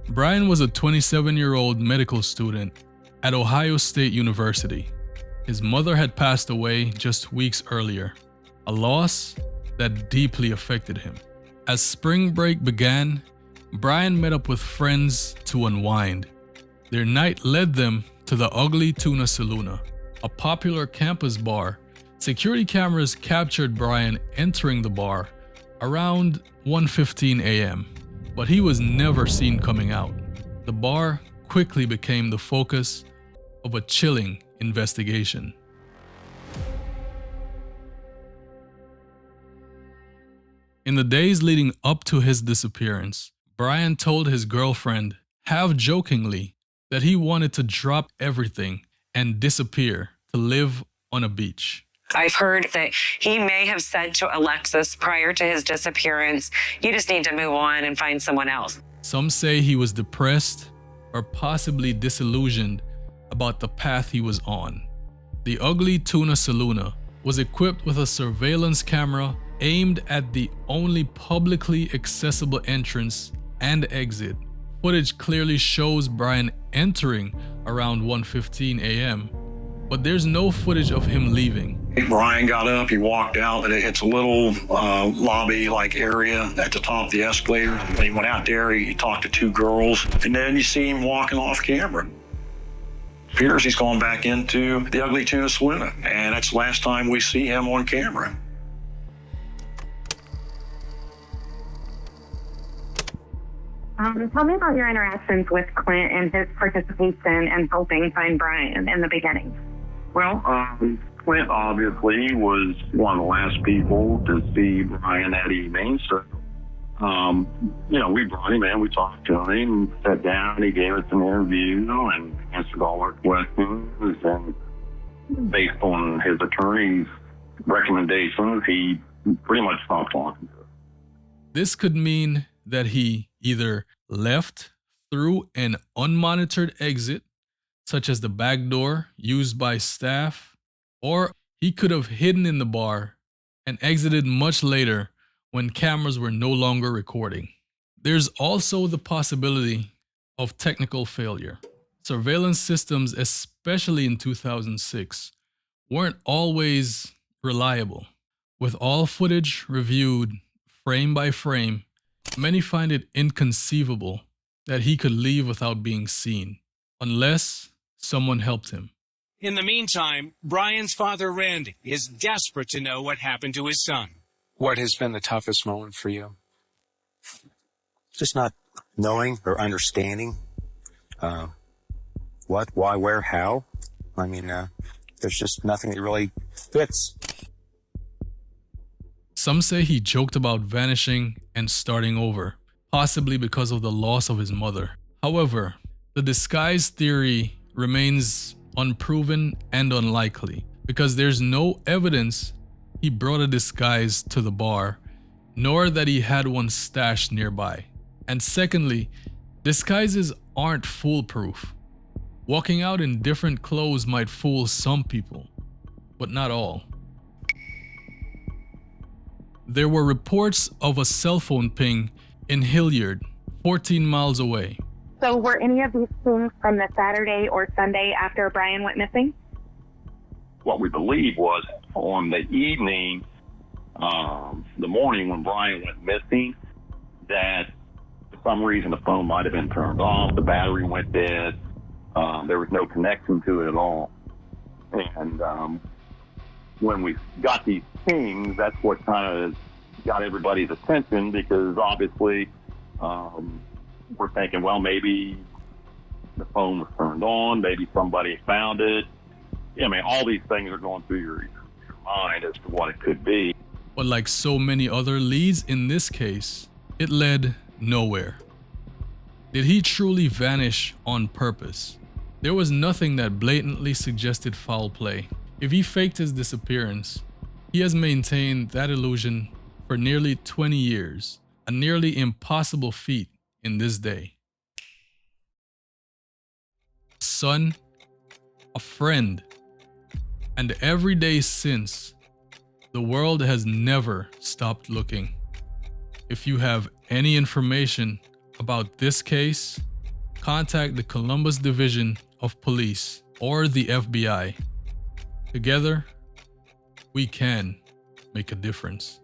Brian was a 27-year-old medical student at Ohio State University. His mother had passed away just weeks earlier, a loss that deeply affected him. As spring break began, Brian met up with friends to unwind. Their night led them to the Ugly Tuna Saloon, a popular campus bar. Security cameras captured Brian entering the bar around 1:15 a.m., but he was never seen coming out. The bar quickly became the focus of a chilling investigation. In the days leading up to his disappearance, Brian told his girlfriend, half jokingly, that he wanted to drop everything and disappear to live on a beach. I've heard that he may have said to Alexis prior to his disappearance, you just need to move on and find someone else. Some say he was depressed or possibly disillusioned about the path he was on. The Ugly Tuna Saloon was equipped with a surveillance camera aimed at the only publicly accessible entrance and exit. Footage clearly shows Brian entering around 1:15 a.m., but there's no footage of him leaving. Brian got up, he walked out, and it's a little lobby-like area at the top of the escalator. When he went out there, he talked to two girls, and then you see him walking off camera. Appears he's gone back into the Ugly Tuna Saloon, and that's the last time we see him on camera. Tell me about your interactions with Clint and his participation in helping find Brian in the beginning. Well, Clint obviously was one of the last people to see Brian that evening. So, we brought him in, we talked to him, sat down, he gave us an interview and answered all our questions. And based on his attorney's recommendations, he pretty much stopped talking to us. This could mean that he either left through an unmonitored exit, such as the back door used by staff, or he could have hidden in the bar and exited much later when cameras were no longer recording. There's also the possibility of technical failure. Surveillance systems, especially in 2006, weren't always reliable. With all footage reviewed frame by frame, many find it inconceivable that he could leave without being seen, unless someone helped him. In the meantime, Brian's father, Randy, is desperate to know what happened to his son. What has been the toughest moment for you? Just not knowing or understanding what, why, where, how. I mean, there's just nothing that really fits. Some say he joked about vanishing and starting over, possibly because of the loss of his mother. However, the disguise theory remains unproven and unlikely because there's no evidence he brought a disguise to the bar, nor that he had one stashed nearby. And secondly, disguises aren't foolproof. Walking out in different clothes might fool some people, but not all. There were reports of a cell phone ping in Hilliard, 14 miles away. So were any of these things from the Saturday or Sunday after Brian went missing? What we believe was on the evening, the morning when Brian went missing, that for some reason the phone might have been turned off, the battery went dead, there was no connection to it at all. And when we got these pings, that's what kind of got everybody's attention, because obviously we're thinking, well, maybe the phone was turned on, maybe somebody found it. I mean, all these things are going through your mind as to what it could be. But like so many other leads in this case, it led nowhere. Did he truly vanish on purpose? There was nothing that blatantly suggested foul play. If he faked his disappearance, he has maintained that illusion for nearly 20 years, a nearly impossible feat in this day. A son, a friend, and every day since, the world has never stopped looking. If you have any information about this case, contact the Columbus Division of Police or the FBI. Together, we can make a difference.